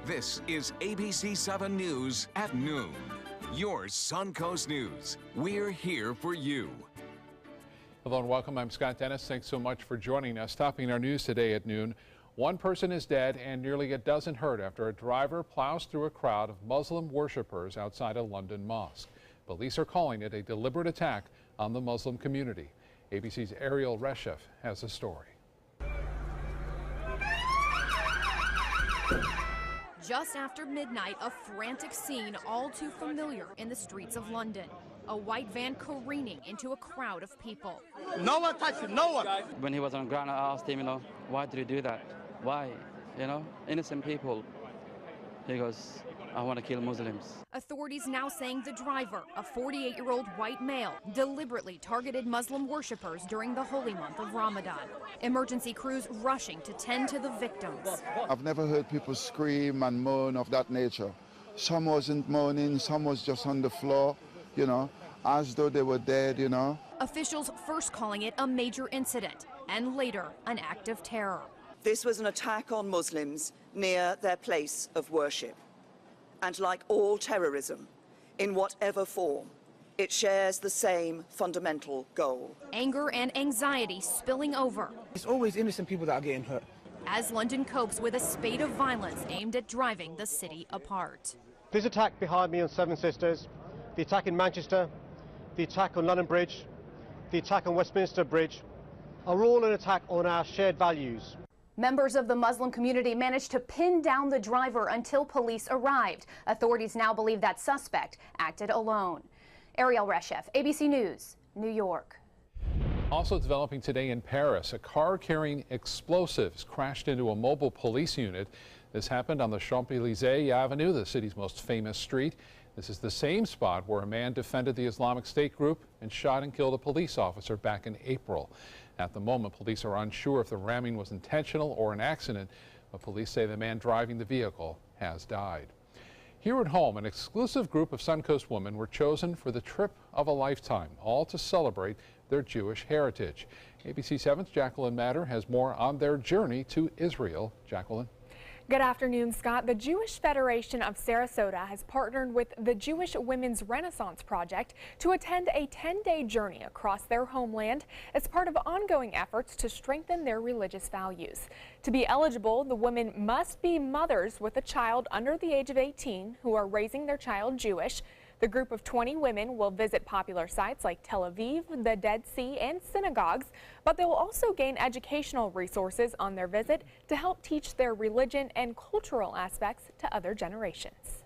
This is ABC 7 News at noon. Your Suncoast News. We're here for you. Hello and welcome. I'm Scott Dennis. Thanks so much for joining us. Topping our news today at noon, one person is dead and nearly a dozen hurt after a driver plows through a crowd of Muslim worshipers outside a London mosque. Police are calling it a deliberate attack on the Muslim community. ABC's Ariel Reshef has the story. Just after midnight, a frantic scene all too familiar in the streets of London. A white van careening into a crowd of people. No one touched him, no one. When he was on the ground, I asked him, why did you do that? Why? Innocent people. He goes, I want to kill Muslims. Authorities now saying the driver, a 48-year-old white male, deliberately targeted Muslim worshippers during the holy month of Ramadan. Emergency crews rushing to tend to the victims. I've never heard people scream and moan of that nature. Some wasn't moaning, some was just on the floor, as though they were dead, Officials first calling it a major incident and later an act of terror. This was an attack on Muslims near their place of worship. And like all terrorism, in whatever form, it shares the same fundamental goal. Anger and anxiety spilling over. It's always innocent people that are getting hurt. As London copes with a spate of violence aimed at driving the city apart. This attack behind me on Seven Sisters, the attack in Manchester, the attack on London Bridge, the attack on Westminster Bridge, are all an attack on our shared values. Members of the Muslim community managed to pin down the driver until police arrived. Authorities now believe that suspect acted alone. Ariel Reshef, ABC News, New York. Also developing today in Paris, a car carrying explosives crashed into a mobile police unit. This happened on the Champs-Élysées Avenue, the city's most famous street. This is the same spot where a man defended the Islamic State group and shot and killed a police officer back in April. At the moment, police are unsure if the ramming was intentional or an accident, but police say the man driving the vehicle has died. Here at home, an exclusive group of Suncoast women were chosen for the trip of a lifetime, all to celebrate their Jewish heritage. ABC 7's Jacqueline Matter has more on their journey to Israel. Jacqueline. Good afternoon, Scott. The Jewish Federation of Sarasota has partnered with the Jewish Women's Renaissance Project to attend a 10-day journey across their homeland as part of ongoing efforts to strengthen their religious values. To be eligible, the women must be mothers with a child under the age of 18 who are raising their child Jewish. The group of 20 women will visit popular sites like Tel Aviv, the Dead Sea, and synagogues, but they will also gain educational resources on their visit to help teach their religion and cultural aspects to other generations.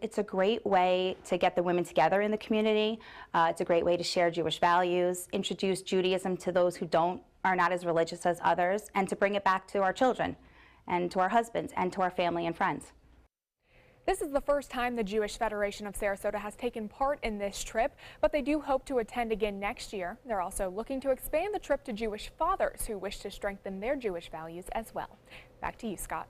It's a great way to get the women together in the community. It's a great way to share Jewish values, introduce Judaism to those who are not as religious as others, and to bring it back to our children and to our husbands and to our family and friends. This is the first time the Jewish Federation of Sarasota has taken part in this trip, but they do hope to attend again next year. They're also looking to expand the trip to Jewish fathers who wish to strengthen their Jewish values as well. Back to you, Scott.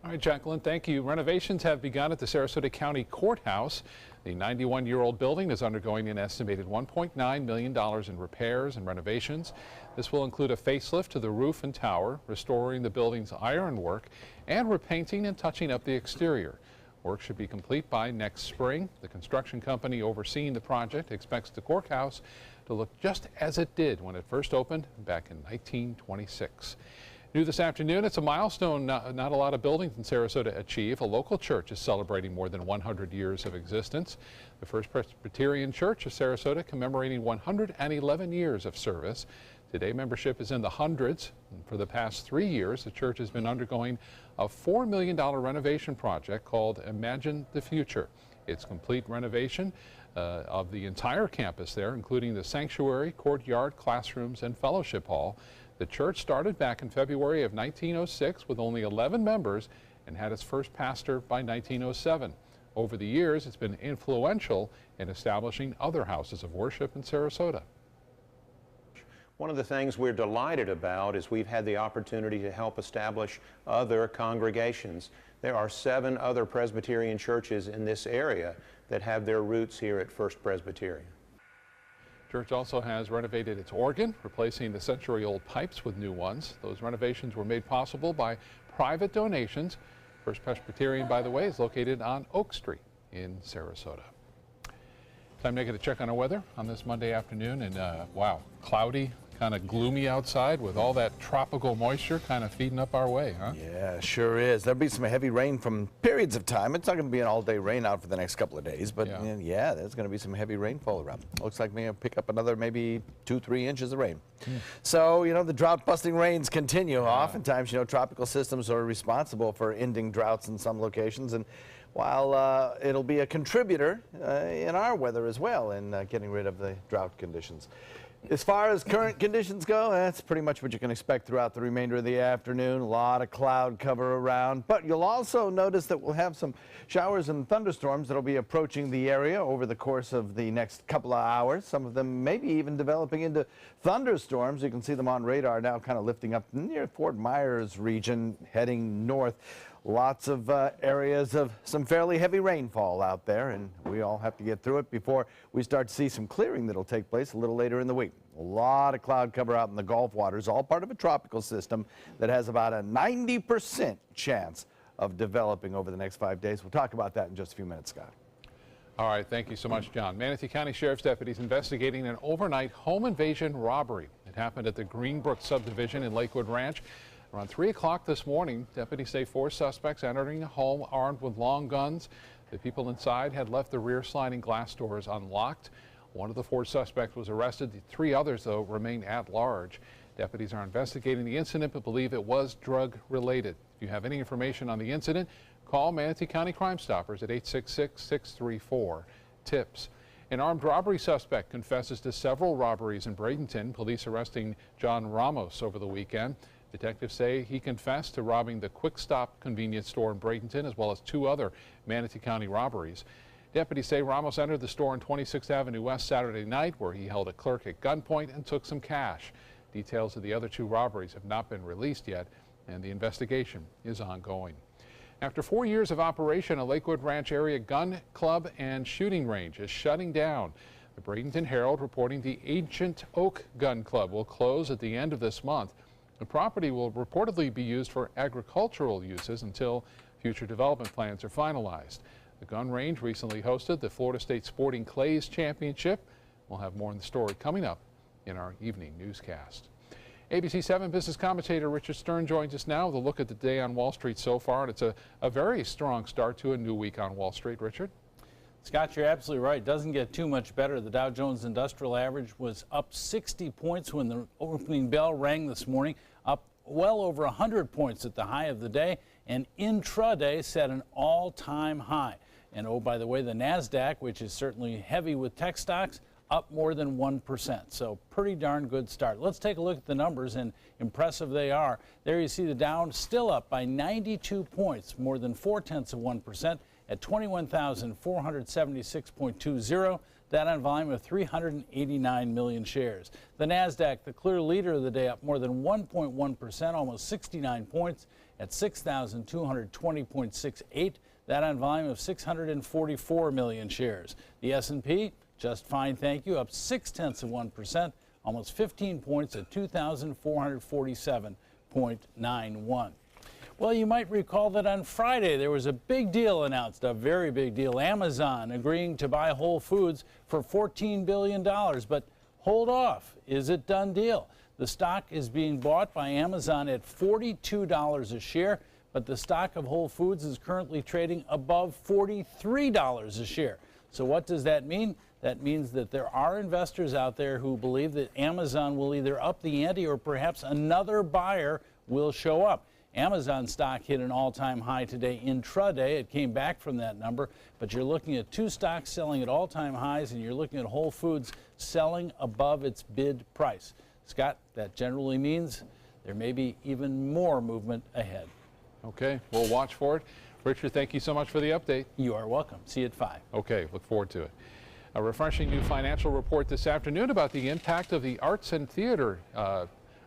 All right, Jacqueline, thank you. Renovations have begun at the Sarasota County Courthouse. The 91-year-old building is undergoing an estimated $1.9 million in repairs and renovations. This will include a facelift to the roof and tower, restoring the building's ironwork, and repainting and touching up the exterior. Work should be complete by next spring. The construction company overseeing the project expects the courthouse to look just as it did when it first opened back in 1926. New this afternoon, it's a milestone not a lot of buildings in Sarasota achieve. A local church is celebrating more than 100 years of existence. The First Presbyterian Church of Sarasota commemorating 111 years of service. Today, membership is in the hundreds. And for the past 3 years, the church has been undergoing a $4 million renovation project called Imagine the Future. It's complete renovation of the entire campus there, including the sanctuary, courtyard, classrooms, and fellowship hall. The church started back in February of 1906 with only 11 members and had its first pastor by 1907. Over the years, it's been influential in establishing other houses of worship in Sarasota. One of the things we're delighted about is we've had the opportunity to help establish other congregations. There are 7 other Presbyterian churches in this area that have their roots here at First Presbyterian. Church also has renovated its organ, replacing the century-old pipes with new ones. Those renovations were made possible by private donations. First Presbyterian, by the way, is located on Oak Street in Sarasota. Time to get a check on our weather on this Monday afternoon, and wow, cloudy, kind of gloomy outside with all that tropical moisture kind of feeding up our way, huh? Yeah, sure is. There'll be some heavy rain from periods of time. It's not going to be an all-day rain out for the next couple of days, but yeah, there's going to be some heavy rainfall around. Looks like we're going to pick up another maybe 2-3 inches of rain. So, the drought-busting rains continue. Oftentimes, tropical systems are responsible for ending droughts in some locations, and while it'll be a contributor in our weather as well in getting rid of the drought conditions. As far as current conditions go, that's pretty much what you can expect throughout the remainder of the afternoon. A lot of cloud cover around, but you'll also notice that we'll have some showers and thunderstorms that'll be approaching the area over the course of the next couple of hours. Some of them maybe even developing into thunderstorms. You can see them on radar now, kind of lifting up near Fort Myers region, heading north. Lots of areas of some fairly heavy rainfall out there, and we all have to get through it before we start to see some clearing that'll take place a little later in the week. A lot of cloud cover out in the Gulf waters, all part of a tropical system that has about a 90% chance of developing over the next 5 days. We'll talk about that in just a few minutes, Scott. All right, thank you so much, John. Manatee County Sheriff's deputies investigating an overnight home invasion robbery. It happened at the Greenbrook subdivision in Lakewood Ranch. Around 3 o'clock this morning, deputies say 4 suspects entering a home armed with long guns. The people inside had left the rear sliding glass doors unlocked. One of the 4 suspects was arrested. The 3 others, though, remain at large. Deputies are investigating the incident but believe it was drug related. If you have any information on the incident, call Manatee County Crime Stoppers at 866-634-TIPS. An armed robbery suspect confesses to several robberies in Bradenton. Police arresting John Ramos over the weekend. Detectives say he confessed to robbing the Quick Stop convenience store in Bradenton, as well as 2 other Manatee County robberies. Deputies say Ramos entered the store on 26th Avenue West Saturday night, where he held a clerk at gunpoint and took some cash. Details of the other 2 robberies have not been released yet, and the investigation is ongoing. After 4 years of operation, a Lakewood Ranch area gun club and shooting range is shutting down. The Bradenton Herald reporting the Ancient Oak Gun Club will close at the end of this month. The property will reportedly be used for agricultural uses until future development plans are finalized. The gun range recently hosted the Florida State Sporting Clays Championship. We'll have more on the story coming up in our evening newscast. ABC 7 business commentator Richard Stern joins us now with a look at the day on Wall Street so far, and it's a very strong start to a new week on Wall Street. Richard? Scott, you're absolutely right. Doesn't get too much better. The Dow Jones Industrial Average was up 60 points when the opening bell rang this morning, up well over 100 points at the high of the day, and intraday set an all-time high. And oh, by the way, the NASDAQ, which is certainly heavy with tech stocks, up more than 1%. So pretty darn good start. Let's take a look at the numbers, and impressive they are. There you see the Dow still up by 92 points, more than 0.4% at 21,476.20. That on volume of 389 million shares. The NASDAQ, the clear leader of the day, up more than 1.1%, almost 69 points at 6,220.68. That on volume of 644 million shares. The S&P, just fine, thank you, up 0.6%, almost 15 points at 2,447.91. Well, you might recall that on Friday there was a big deal announced, a very big deal. Amazon agreeing to buy Whole Foods for $14 billion. But hold off. Is it done deal? The stock is being bought by Amazon at $42 a share, but the stock of Whole Foods is currently trading above $43 a share. So what does that mean? That means that there are investors out there who believe that Amazon will either up the ante or perhaps another buyer will show up. Amazon stock hit an all-time high today intraday. It came back from that number, but you're looking at 2 stocks selling at all-time highs, and you're looking at Whole Foods selling above its bid price. Scott, that generally means there may be even more movement ahead. Okay, we'll watch for it. Richard, thank you so much for the update. You are welcome. See you at 5. Okay, look forward to it. A refreshing new financial report this afternoon about the impact of the arts and theater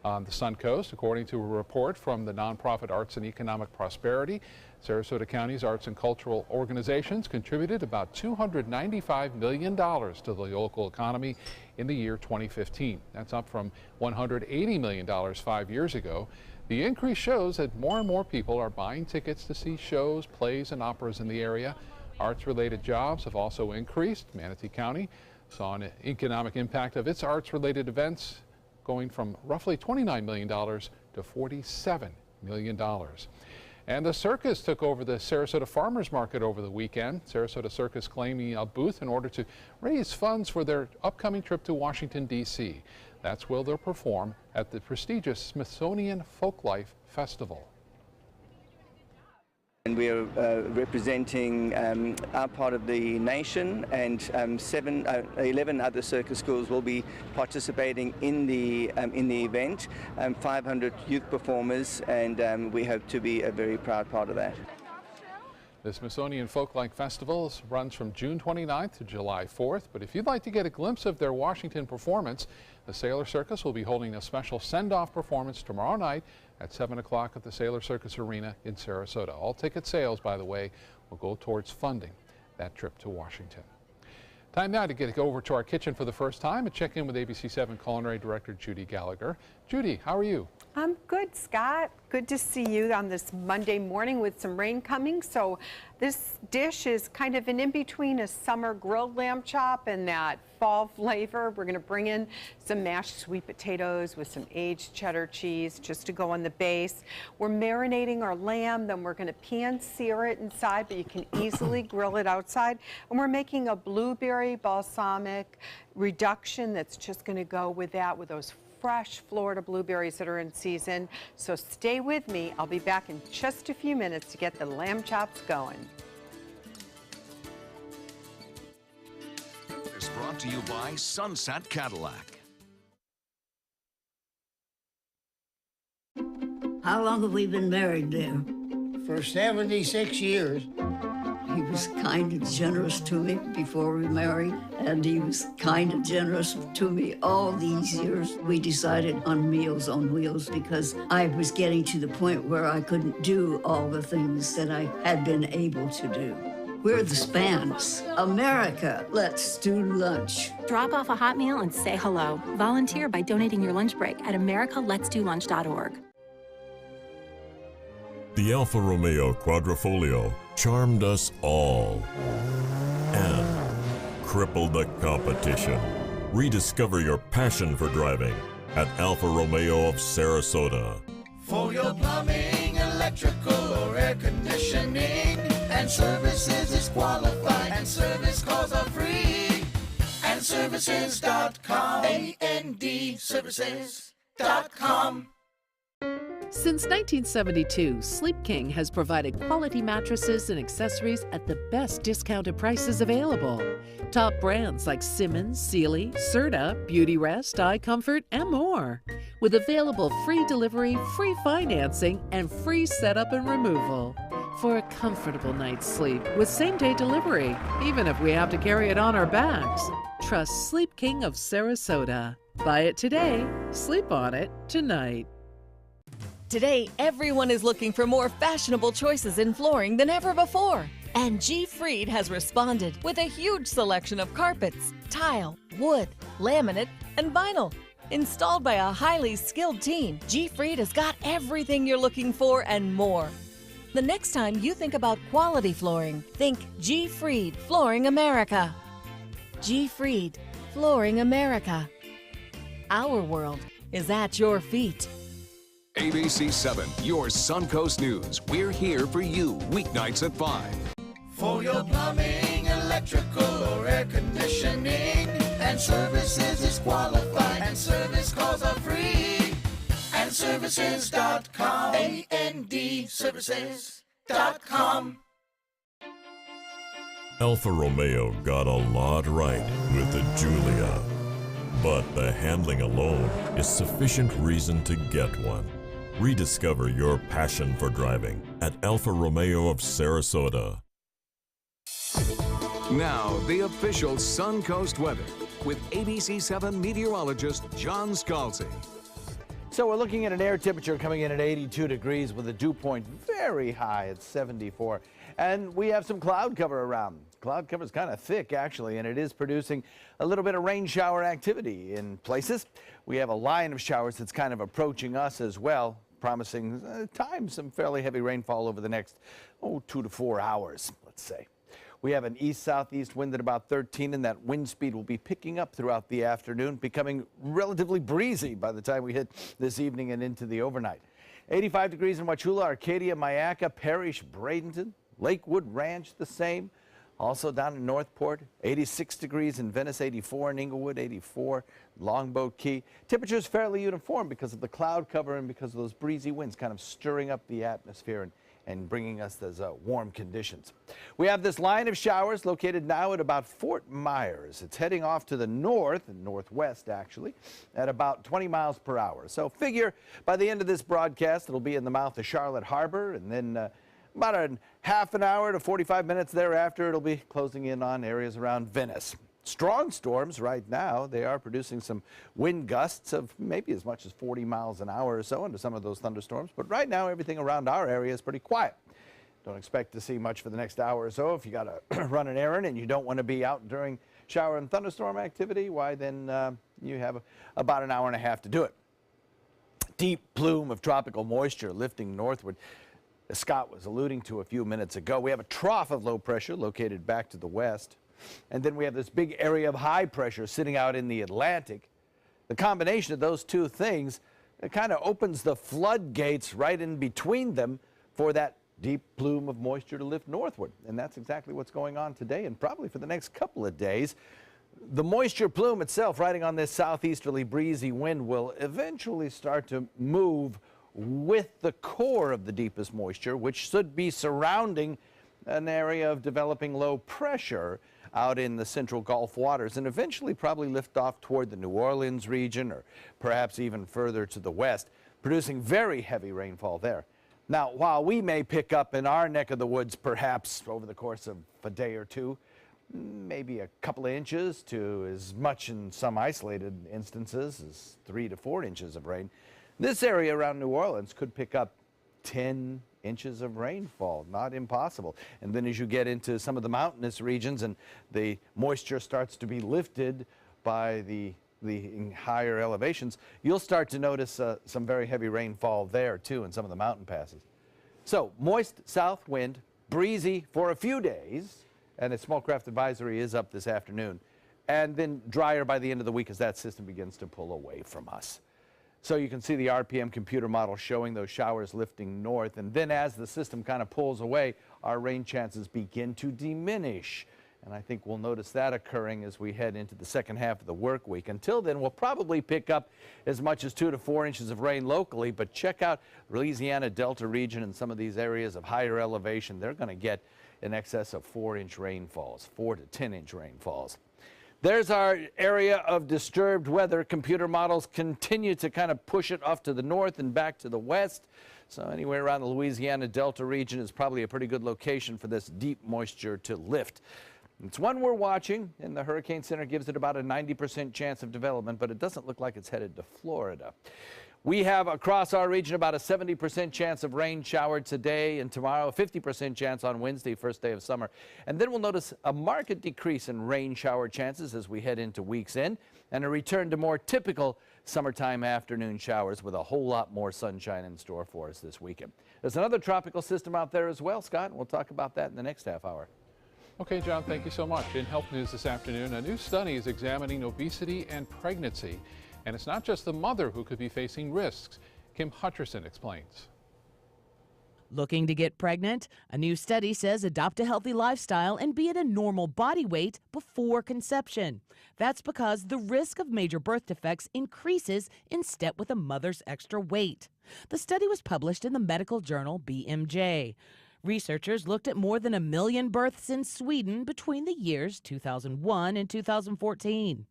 on the Suncoast. According to a report from the nonprofit Arts and Economic Prosperity, Sarasota County's arts and cultural organizations contributed about $295 million to the local economy in the year 2015. That's up from $180 million 5 years ago. The increase shows that more and more people are buying tickets to see shows, plays, and operas in the area. Arts-related jobs have also increased. Manatee County saw an economic impact of its arts-related events going from roughly $29 million to $47 million. And the circus took over the Sarasota Farmers Market over the weekend. Sarasota Circus claiming a booth in order to raise funds for their upcoming trip to Washington, D.C. That's where they'll perform at the prestigious Smithsonian Folklife Festival. And we are representing our part of the nation, and 11 other circus schools will be participating in the event. 500 youth performers, and we hope to be a very proud part of that. The Smithsonian Folklife Festival runs from June 29th to July 4th, but if you'd like to get a glimpse of their Washington performance, the Sailor Circus will be holding a special send-off performance tomorrow night at 7 o'clock at the Sailor Circus Arena in Sarasota. All ticket sales, by the way, will go towards funding that trip to Washington. Time now to get over to our kitchen for the first time and check in with ABC7 Culinary Director Judy Gallagher. Judy, how are you? I'm good, Scott. Good to see you on this Monday morning with some rain coming. So this dish is kind of an in-between a summer grilled lamb chop and that fall flavor. We're going to bring in some mashed sweet potatoes with some aged cheddar cheese just to go on the base. We're marinating our lamb, then we're going to pan sear it inside, but you can easily grill it outside. And we're making a blueberry balsamic reduction that's just going to go with that, with those fresh Florida blueberries that are in season. So stay with me. I'll be back in just a few minutes to get the lamb chops going. Is brought to you by Sunset Cadillac. How long have we been married there? For 76 years. He was kind and generous to me before we married, and he was kind and generous to me all these years. We decided on Meals on Wheels because I was getting to the point where I couldn't do all the things that I had been able to do. We're the Spans. America, let's do lunch. Drop off a hot meal and say hello. Volunteer by donating your lunch break at americaletsdolunch.org. The Alfa Romeo Quadrifoglio charmed us all and crippled the competition. Rediscover your passion for driving at Alfa Romeo of Sarasota. For your plumbing, electrical, or air conditioning, and services is qualified, and service calls are free. And services.com, A-N-D, services.com. Since 1972, Sleep King has provided quality mattresses and accessories at the best discounted prices available. Top brands like Simmons, Sealy, Serta, Beautyrest, iComfort, and more. With available free delivery, free financing, and free setup and removal. For a comfortable night's sleep with same-day delivery, even if we have to carry it on our backs. Trust Sleep King of Sarasota. Buy it today, sleep on it tonight. Today, everyone is looking for more fashionable choices in flooring than ever before. And G. Fried has responded with a huge selection of carpets, tile, wood, laminate, and vinyl. Installed by a highly skilled team, G. Fried has got everything you're looking for and more. The next time you think about quality flooring, think G. Fried Flooring America. G. Fried Flooring America. Our world is at your feet. ABC 7, your Suncoast News. We're here for you weeknights at 5. For your plumbing, electrical, or air conditioning, and services is qualified, and service calls are free. And services.com, A-N-D, services.com. Alfa Romeo got a lot right with the Giulia, but the handling alone is sufficient reason to get one. Rediscover your passion for driving at Alfa Romeo of Sarasota. Now, the official Suncoast weather with ABC 7 meteorologist John Scalzi. So we're looking at an air temperature coming in at 82 degrees with a dew point very high at 74. And we have some cloud cover around. Cloud cover is kind of thick, actually, and it is producing a little bit of rain shower activity in places. We have a line of showers that's kind of approaching us as well. promising times some fairly heavy rainfall over the next 2 to 4 hours, let's say. We have an east-southeast wind at about 13, and that wind speed will be picking up throughout the afternoon, becoming relatively breezy by the time we hit this evening and into the overnight. 85 degrees in Wauchula, Arcadia, Myakka, Parrish, Bradenton, Lakewood Ranch the same. Also down in Northport, 86 degrees in Venice, 84 in Inglewood, 84 Longboat Key. Temperatures fairly uniform because of the cloud cover and because of those breezy winds kind of stirring up the atmosphere and bringing us those warm conditions. We have this line of showers located now at about Fort Myers. It's heading off to the north and northwest, actually, at about 20 miles per hour. So figure by the end of this broadcast, it'll be in the mouth of Charlotte Harbor, and then about a half an hour to 45 minutes thereafter, it'll be closing in on areas around Venice. Strong storms right now. They are producing some wind gusts of maybe as much as 40 miles an hour or so into some of those thunderstorms. But right now, everything around our area is pretty quiet. Don't expect to see much for the next hour or so. If you got to run an errand and you don't want to be out during shower and thunderstorm activity, why then you have about an hour and a half to do it. Deep plume of tropical moisture lifting northward, as Scott was alluding to a few minutes ago. We have a trough of low pressure located back to the west. And then we have this big area of high pressure sitting out in the Atlantic. The combination of those two things, it kind of opens the floodgates right in between them for that deep plume of moisture to lift northward. And that's exactly what's going on today and probably for the next couple of days. The moisture plume itself, riding on this southeasterly breezy wind, will eventually start to move with the core of the deepest moisture, which should be surrounding an area of developing low pressure out in the central Gulf waters, and eventually probably lift off toward the New Orleans region or perhaps even further to the west, producing very heavy rainfall there. Now, while we may pick up in our neck of the woods perhaps over the course of a day or two, maybe a couple of inches to as much in some isolated instances as 3 to 4 inches of rain, this area around New Orleans could pick up 10 inches of rainfall, not impossible. And then as you get into some of the mountainous regions and the moisture starts to be lifted by the higher elevations, you'll start to notice some very heavy rainfall there too in some of the mountain passes. So moist south wind, breezy for a few days, and a smoke-craft advisory is up this afternoon, and then drier by the end of the week as that system begins to pull away from us. So you can see the RPM computer model showing those showers lifting north, and then as the system kind of pulls away, our rain chances begin to diminish. And I think we'll notice that occurring as we head into the second half of the work week. Until then, we'll probably pick up as much as 2 to 4 inches of rain locally, but check out Louisiana Delta region and some of these areas of higher elevation. They're going to get in excess of 4-inch rainfalls, 4 to 10-inch rainfalls. There's our area of disturbed weather. Computer models continue to kind of push it off to the north and back to the west. So anywhere around the Louisiana Delta region is probably a pretty good location for this deep moisture to lift. It's one we're watching, and the Hurricane Center gives it about a 90% chance of development, but it doesn't look like it's headed to Florida. We have across our region about a 70% chance of rain shower today and tomorrow, a 50% chance on Wednesday, first day of summer. And then we'll notice a marked decrease in rain shower chances as we head into week's end, and a return to more typical summertime afternoon showers with a whole lot more sunshine in store for us this weekend. There's another tropical system out there as well, Scott, and we'll talk about that in the next half hour. Okay, John, thank you so much. In health news this afternoon, a new study is examining obesity and pregnancy. And it's not just the mother who could be facing risks. Kim Hutcherson explains. Looking to get pregnant? A new study says adopt a healthy lifestyle and be at a normal body weight before conception. That's because the risk of major birth defects increases in step with a mother's extra weight. The study was published in the medical journal BMJ. Researchers looked at more than 1 million births in Sweden between the years 2001 and 2014.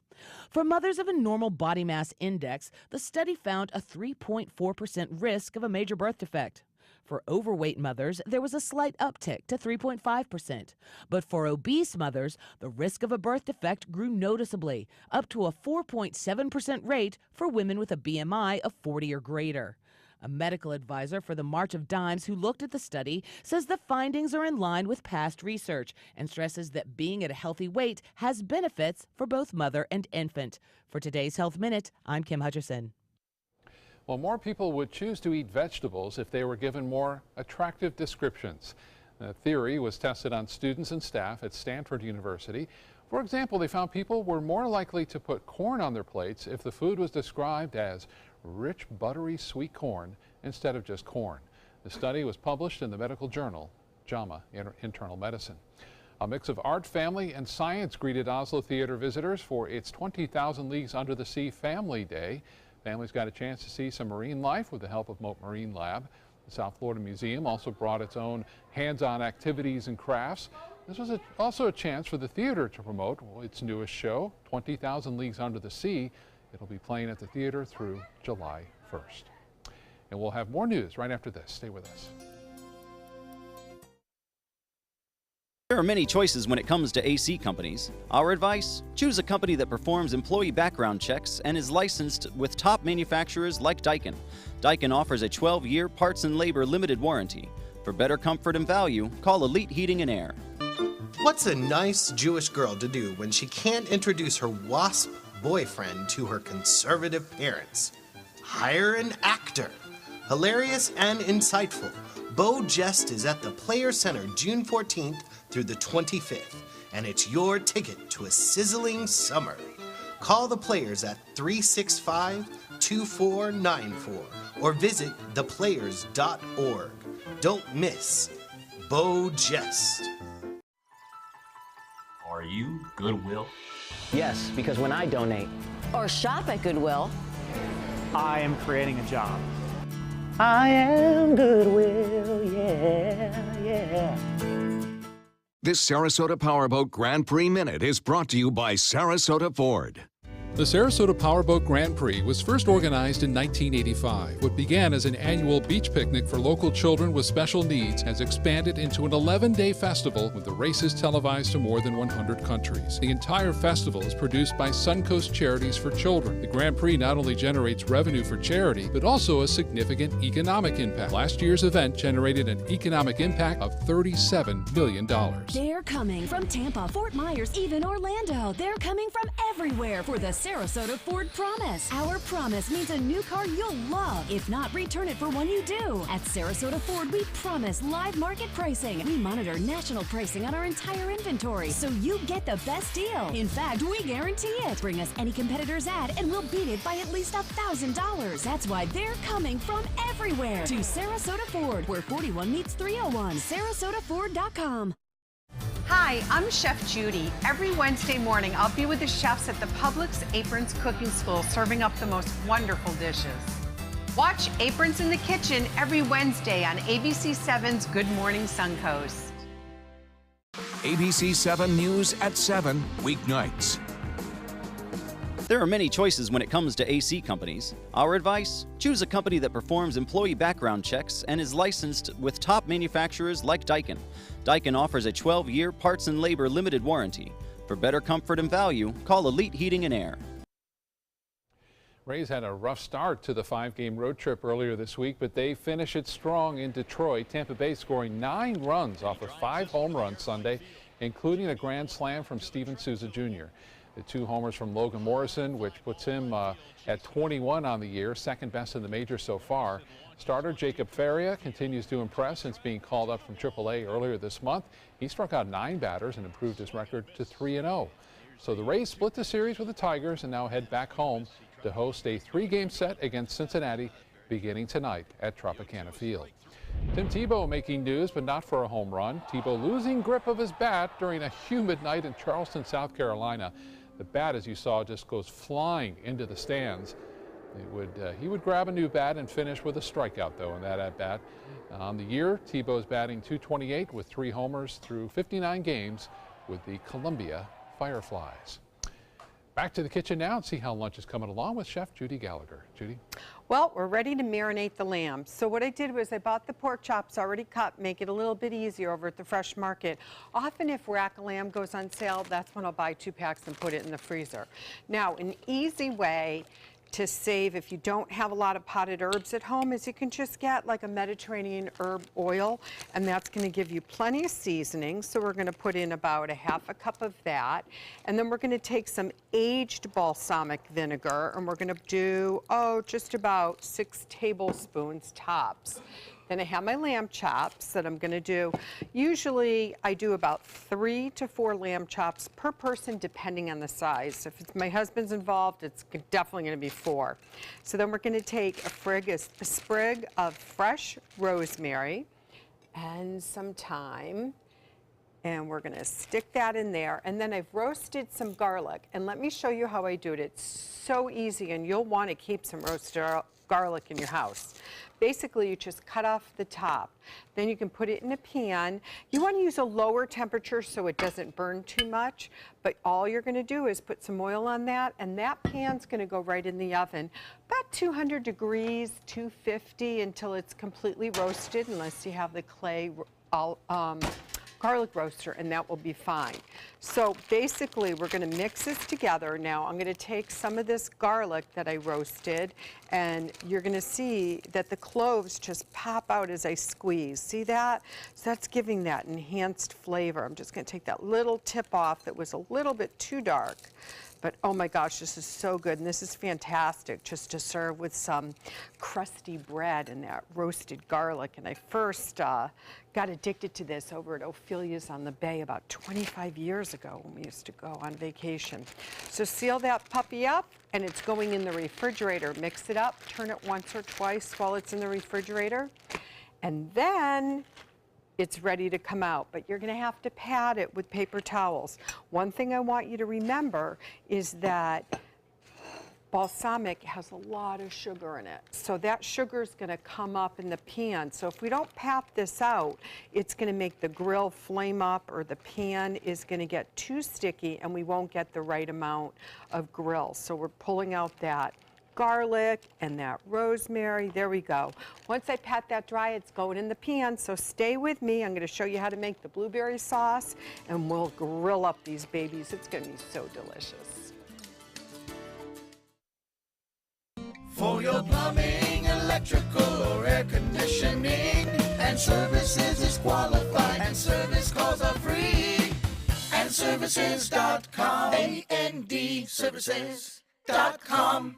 For mothers of a normal body mass index, the study found a 3.4% risk of a major birth defect. For overweight mothers, there was a slight uptick to 3.5%. But for obese mothers, the risk of a birth defect grew noticeably, up to a 4.7% rate for women with a BMI of 40 or greater. A medical advisor for the March of Dimes who looked at the study says the findings are in line with past research and stresses that being at a healthy weight has benefits for both mother and infant. For today's Health Minute, I'm Kim Hutcherson. Well, more people would choose to eat vegetables if they were given more attractive descriptions. The theory was tested on students and staff at Stanford University. For example, they found people were more likely to put corn on their plates if the food was described as rich, buttery, sweet corn instead of just corn. The study was published in the medical journal JAMA Internal Medicine. A mix of art, family, and science greeted Oslo Theater visitors for its 20,000 Leagues Under the Sea Family Day. Families got a chance to see some marine life with the help of Mote Marine Lab. The South Florida Museum also brought its own hands-on activities and crafts. This was also a chance for the theater to promote its newest show, 20,000 Leagues Under the Sea. It'll be playing at the theater through July 1st. And we'll have more news right after this. Stay with us. There are many choices when it comes to AC companies. Our advice? Choose a company that performs employee background checks and is licensed with top manufacturers like Daikin. Daikin offers a 12-year parts and labor limited warranty. For better comfort and value, call Elite Heating and Air. What's a nice Jewish girl to do when she can't introduce her WASP boyfriend to her conservative parents? Hire an actor. Hilarious and insightful, Bo Jest is at the Players Center June 14th through the 25th, and it's your ticket to a sizzling summer. Call the Players at 365-2494 or visit theplayers.org. Don't miss Bo Jest. Are you Goodwill? Yes, because when I donate or shop at Goodwill, I am creating a job. I am Goodwill, yeah. This Sarasota Powerboat Grand Prix Minute is brought to you by Sarasota Ford. The Sarasota Powerboat Grand Prix was first organized in 1985. What began as an annual beach picnic for local children with special needs has expanded into an 11-day festival with the races televised to more than 100 countries. The entire festival is produced by Suncoast Charities for Children. The Grand Prix not only generates revenue for charity, but also a significant economic impact. Last year's event generated an economic impact of $37 million. They're coming from Tampa, Fort Myers, even Orlando. They're coming from everywhere for the Sarasota Ford Promise. Our promise means a new car you'll love. If not, return it for one you do. At Sarasota Ford, we promise live market pricing. We monitor national pricing on our entire inventory, so you get the best deal. In fact, we guarantee it. Bring us any competitor's ad, and we'll beat it by at least $1,000. That's why they're coming from everywhere to Sarasota Ford, where 41 meets 301. SarasotaFord.com. Hi, I'm Chef Judy. Every Wednesday morning, I'll be with the chefs at the Publix Aprons Cooking School serving up the most wonderful dishes. Watch Aprons in the Kitchen every Wednesday on ABC7's Good Morning Suncoast. ABC 7 News at 7 weeknights. There are many choices when it comes to AC companies. Our advice? Choose a company that performs employee background checks and is licensed with top manufacturers like Daikin. Daikin offers a 12-year parts and labor limited warranty. For better comfort and value, call Elite Heating and Air. Rays had a rough start to the 5-game road trip earlier this week, but they finish it strong in Detroit. Tampa Bay scoring 9 runs off of 5 home runs Sunday, including a grand slam from Steven Souza Jr. The 2 homers from Logan Morrison, which puts him at 21 on the year, second best in the majors so far. Starter Jacob Faria continues to impress since being called up from AAA earlier this month. He struck out 9 batters and improved his record to 3-0. So the Rays split the series with the Tigers and now head back home to host a 3-game set against Cincinnati beginning tonight at Tropicana Field. Tim Tebow making news, but not for a home run. Tebow losing grip of his bat during a humid night in Charleston, South Carolina. The bat, as you saw, just goes flying into the stands. He would grab a new bat and finish with a strikeout, though, in that at-bat. On the year, Tebow is batting .228 with 3 homers through 59 games with the Columbia Fireflies. Back to the kitchen now and see how lunch is coming along with Chef Judy Gallagher. Judy? Well, we're ready to marinate the lamb. So what I did was I bought the pork chops already cut, make it a little bit easier over at the Fresh Market. Often if rack of lamb goes on sale, that's when I'll buy 2 packs and put it in the freezer. Now, an easy way to save if you don't have a lot of potted herbs at home is you can just get like a Mediterranean herb oil, and that's going to give you plenty of seasoning. So we're going to put in about 1/2 cup of that, and then we're going to take some aged balsamic vinegar, and we're going to do just about 6 tablespoons tops. Then I have my lamb chops that I'm going to do. Usually I do about 3 to 4 lamb chops per person depending on the size. If my husband's involved, it's definitely going to be 4. So then we're going to take a sprig of fresh rosemary and some thyme. And we're going to stick that in there. And then I've roasted some garlic. And let me show you how I do it. It's so easy, and you'll want to keep some roasted garlic in your house. Basically, you just cut off the top. Then you can put it in a pan. You want to use a lower temperature so it doesn't burn too much, but all you're going to do is put some oil on that, and that pan's going to go right in the oven. About 200 degrees, 250 until it's completely roasted, unless you have the clay garlic roaster, and that will be fine. So basically we're going to mix this together. Now I'm going to take some of this garlic that I roasted, and you're going to see that the cloves just pop out as I squeeze. See that? So that's giving that enhanced flavor. I'm just going to take that little tip off that was a little bit too dark. But oh my gosh, this is so good, and this is fantastic just to serve with some crusty bread and that roasted garlic. And I first got addicted to this over at Ophelia's on the Bay about 25 years ago when we used to go on vacation. So seal that puppy up, and it's going in the refrigerator. Mix it up, turn it once or twice while it's in the refrigerator, and then it's ready to come out, but you're going to have to pat it with paper towels. One thing I want you to remember is that balsamic has a lot of sugar in it. So that sugar is going to come up in the pan. So if we don't pat this out, it's going to make the grill flame up, or the pan is going to get too sticky and we won't get the right amount of grill. So we're pulling out that garlic and that rosemary. There we go. Once I pat that dry, it's going in the pan, so stay with me. I'm going to show you how to make the blueberry sauce, and we'll grill up these babies. It's going to be so delicious. For your plumbing, electrical, or air conditioning, and services is qualified, and service calls are free. And services.com. AND services.com.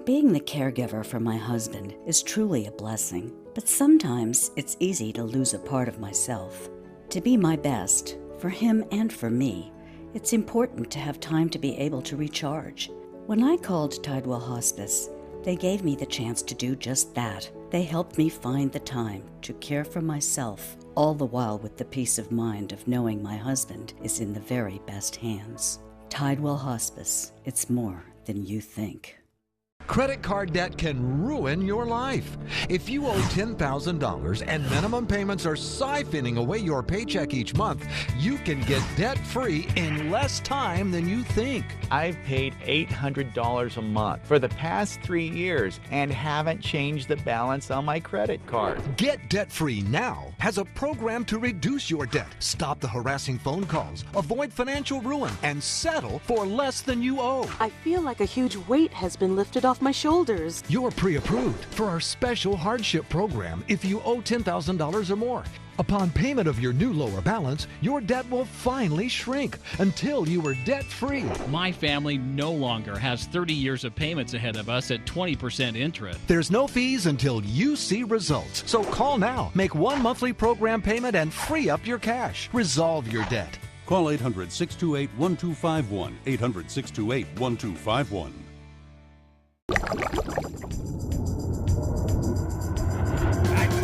Being the caregiver for my husband is truly a blessing, but sometimes it's easy to lose a part of myself. To be my best, for him and for me, it's important to have time to be able to recharge. When I called Tidewell Hospice, they gave me the chance to do just that. They helped me find the time to care for myself, all the while with the peace of mind of knowing my husband is in the very best hands. Tidewell Hospice, it's more than you think. Credit card debt can ruin your life. If you owe $10,000 and minimum payments are siphoning away your paycheck each month, you can get debt-free in less time than you think. I've paid $800 a month for the past 3 years and haven't changed the balance on my credit card. Get Debt-Free Now has a program to reduce your debt, stop the harassing phone calls, avoid financial ruin, and settle for less than you owe. I feel like a huge weight has been lifted off my shoulders. You're pre-approved for our special hardship program if you owe $10,000 or more. Upon payment of your new lower balance, your debt will finally shrink until you are debt-free. My family no longer has 30 years of payments ahead of us at 20% interest. There's no fees until you see results. So call now, make one monthly program payment, and free up your cash. Resolve your debt. Call 800-628-1251. 800-628-1251. I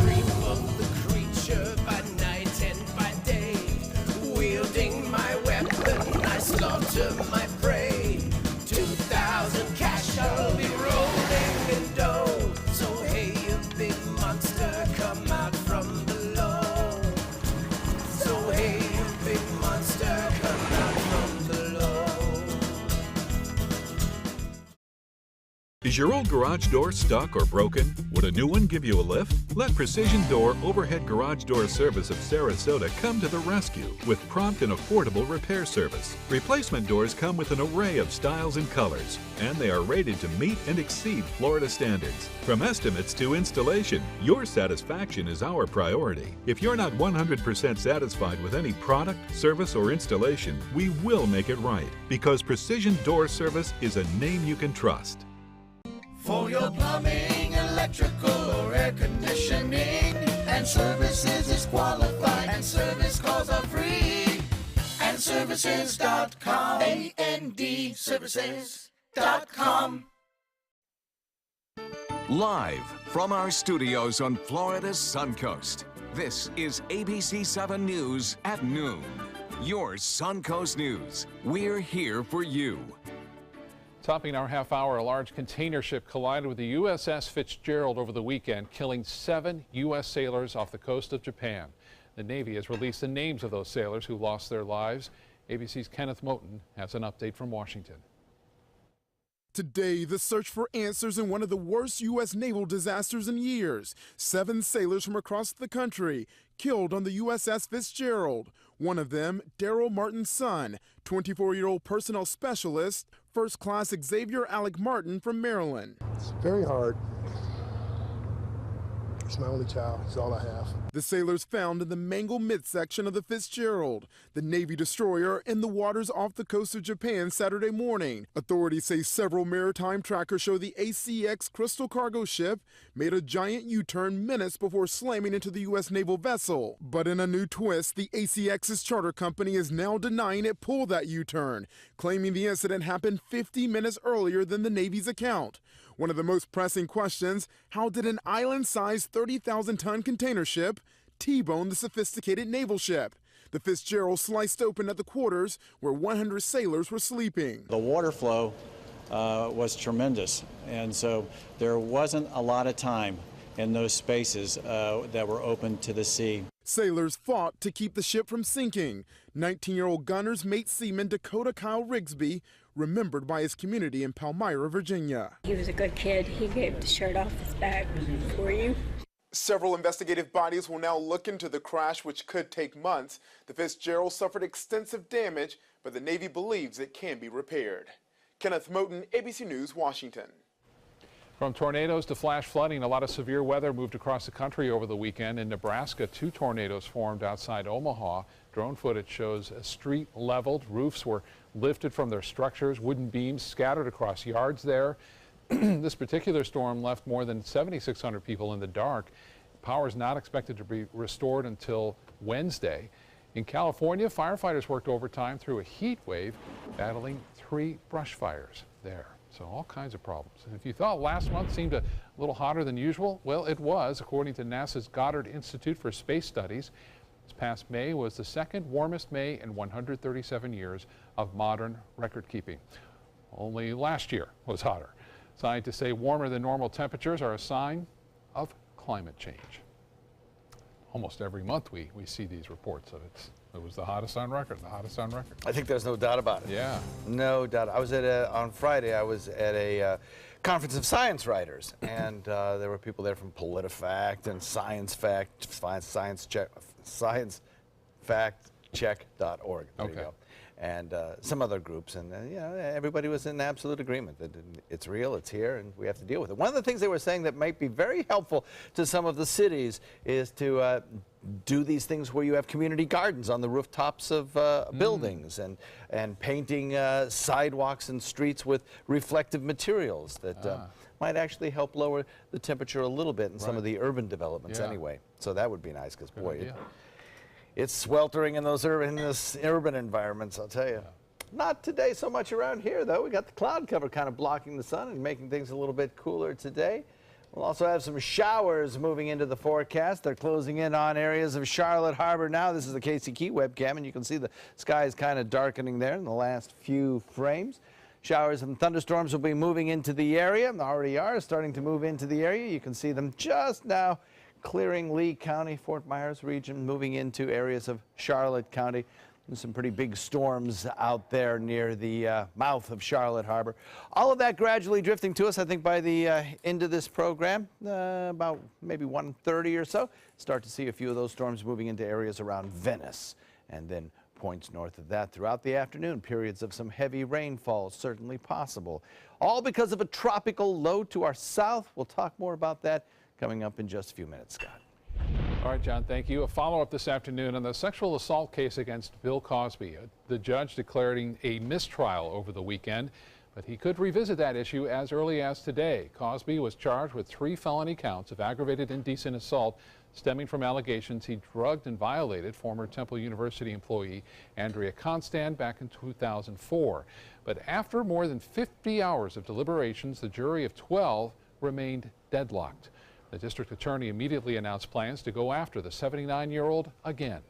dream of the creature by night and by day. Wielding my weapon, I slaughter my prey. 2,000 cash, I'll be rolling in dough. So hey, you big monster, come out from below. So hey, you big monster, come out from below. Is your old garage door stuck or broken? Would a new one give you a lift? Let Precision Door Overhead Garage Door Service of Sarasota come to the rescue with prompt and affordable repair service. Replacement doors come with an array of styles and colors, and they are rated to meet and exceed Florida standards. From estimates to installation, your satisfaction is our priority. If you're not 100% satisfied with any product, service, or installation, we will make it right, because Precision Door Service is a name you can trust. For your plumbing, electrical, or air conditioning, and services is qualified, and service calls are free. And services.com, A-N-D, services.com. Live from our studios on Florida's Suncoast, this is ABC 7 News at noon. Your Suncoast News. We're here for you. Topping our half hour, a large container ship collided with the USS Fitzgerald over the weekend, killing 7 U.S. sailors off the coast of Japan. The Navy has released the names of those sailors who lost their lives. ABC's Kenneth Moton has an update from Washington. Today, the search for answers in one of the worst U.S. naval disasters in years. 7 sailors from across the country killed on the USS Fitzgerald. One of them, Daryl Martin's son, 24-year-old personnel specialist, First Class Xavier Alec Martin from Maryland. It's very hard. It's my only child. It's all I have. The sailors found in the mangled midsection of the Fitzgerald, the Navy destroyer, in the waters off the coast of Japan Saturday morning. Authorities say several maritime trackers show the ACX Crystal cargo ship made a giant U-turn minutes before slamming into the U.S. naval vessel. But in a new twist, the ACX's charter company is now denying it pulled that U-turn, claiming the incident happened 50 minutes earlier than the Navy's account. One of the most pressing questions, how did an island-sized 30,000-ton container ship T-bone the sophisticated naval ship? The Fitzgerald sliced open at the quarters where 100 sailors were sleeping. The water flow was tremendous, and so there wasn't a lot of time in those spaces that were open to the sea. Sailors fought to keep the ship from sinking. 19-year-old gunner's mate seaman Dakota Kyle Rigsby, remembered by his community in Palmyra, Virginia. He was a good kid. He gave the shirt off his back for you. Several investigative bodies will now look into the crash, which could take months. The Fitzgerald suffered extensive damage, but the Navy believes it can be repaired. Kenneth Moton, ABC News, Washington. From tornadoes to flash flooding, a lot of severe weather moved across the country over the weekend. In Nebraska, 2 tornadoes formed outside Omaha. Drone footage shows a street leveled, roofs were lifted from their structures, wooden beams scattered across yards there. This particular storm left more than 7,600 people in the dark. Power is not expected to be restored until Wednesday. In California, firefighters worked overtime through a heat wave, battling 3 brush fires there. So all kinds of problems. And if you thought last month seemed a little hotter than usual, well, it was, according to NASA's Goddard Institute for Space Studies. This past May was the second warmest May in 137 years of modern record keeping. Only last year was hotter. Scientists say warmer than normal temperatures are a sign of climate change. Almost every month we see these reports of it was the hottest on record, I think there's no doubt about it. Yeah. No doubt. I was on Friday, I was at a conference of science writers, and there were people there from PolitiFact and ScienceFactCheck.org. There you go. And some other groups, and everybody was in absolute agreement that it's real, it's here, and we have to deal with it. One of the things they were saying that might be very helpful to some of the cities is to do these things where you have community gardens on the rooftops of buildings, and painting sidewalks and streets with reflective materials that might actually help lower the temperature a little bit in some of the urban developments anyway. So that would be nice, because boy, it's sweltering in those urban environments, I'll tell you. Not today so much around here, though. We got the cloud cover kind of blocking the sun and making things a little bit cooler today. We'll also have some showers moving into the forecast. They're closing in on areas of Charlotte Harbor now. This is the Casey Key webcam, and you can see the sky is kind of darkening there in the last few frames. Showers and thunderstorms will be moving into the area. They already are starting to move into the area. You can see them just now clearing Lee County, Fort Myers region, moving into areas of Charlotte County. And some pretty big storms out there near the mouth of Charlotte Harbor. All of that gradually drifting to us, I think, by the end of this program, about maybe 1:30 or so. Start to see a few of those storms moving into areas around Venice, and then points north of that throughout the afternoon. Periods of some heavy rainfall certainly possible. All because of a tropical low to our south. We'll talk more about that coming up in just a few minutes, Scott. All right, John, thank you. A follow-up this afternoon on the sexual assault case against Bill Cosby. The judge declaring a mistrial over the weekend, but he could revisit that issue as early as today. Cosby was charged with 3 felony counts of aggravated indecent assault stemming from allegations he drugged and violated former Temple University employee Andrea Constand back in 2004. But after more than 50 hours of deliberations, the jury of 12 remained deadlocked. The district attorney immediately announced plans to go after the 79-year-old again.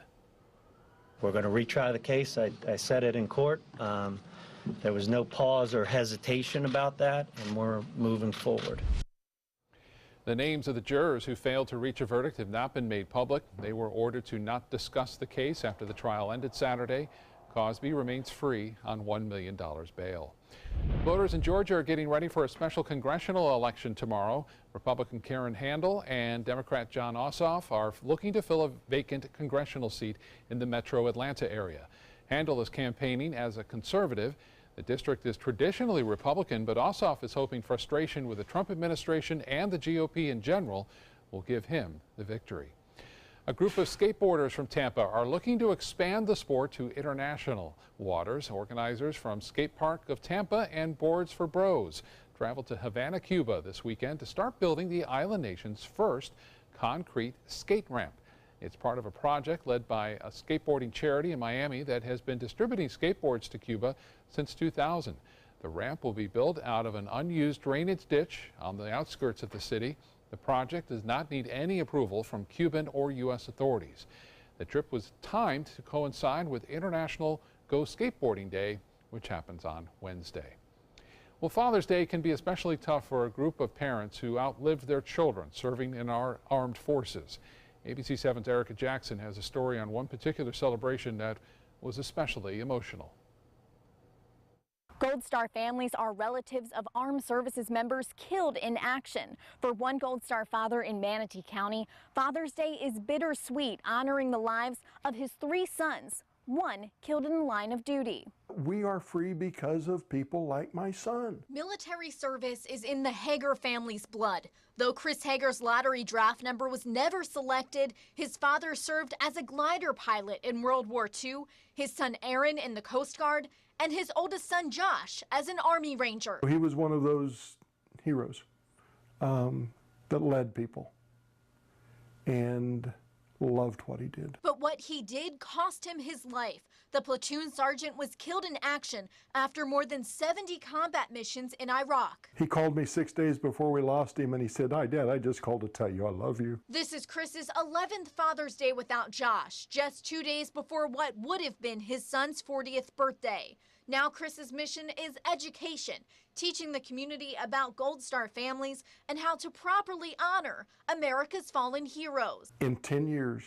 We're going to retry the case. I said it in court. There was no pause or hesitation about that, and we're moving forward. The names of the jurors who failed to reach a verdict have not been made public. They were ordered to not discuss the case after the trial ended Saturday. Cosby remains free on $1 million bail. Voters in Georgia are getting ready for a special congressional election tomorrow. Republican Karen Handel and Democrat Jon Ossoff are looking to fill a vacant congressional seat in the metro Atlanta area. Handel is campaigning as a conservative. The district is traditionally Republican, but Ossoff is hoping frustration with the Trump administration and the GOP in general will give him the victory. A group of skateboarders from Tampa are looking to expand the sport to international waters. Organizers from Skate Park of Tampa and Boards for Bros traveled to Havana, Cuba this weekend to start building the island nation's first concrete skate ramp. It's part of a project led by a skateboarding charity in Miami that has been distributing skateboards to Cuba since 2000. The ramp will be built out of an unused drainage ditch on the outskirts of the city. The project does not need any approval from Cuban or U.S. authorities. The trip was timed to coincide with International Go Skateboarding Day, which happens on Wednesday. Well, Father's Day can be especially tough for a group of parents who outlived their children serving in our armed forces. ABC 7's Erica Jackson has a story on one particular celebration that was especially emotional. Gold Star families are relatives of armed services members killed in action. For one Gold Star father in Manatee County, Father's Day is bittersweet, honoring the lives of his 3 sons, one killed in the line of duty. We are free because of people like my son. Military service is in the Hager family's blood. Though Chris Hager's lottery draft number was never selected, his father served as a glider pilot in World War II, his son Aaron in the Coast Guard, and his oldest son Josh as an Army Ranger. He was one of those heroes that led people and loved what he did. But what he did cost him his life. The platoon sergeant was killed in action after more than 70 combat missions in Iraq. He called me 6 days before we lost him and he said, "Hi, Dad, I just called to tell you I love you." This is Chris's 11th Father's Day without Josh, just 2 days before what would have been his son's 40th birthday. Now Chris's mission is education, teaching the community about Gold Star families and how to properly honor America's fallen heroes. In 10 years,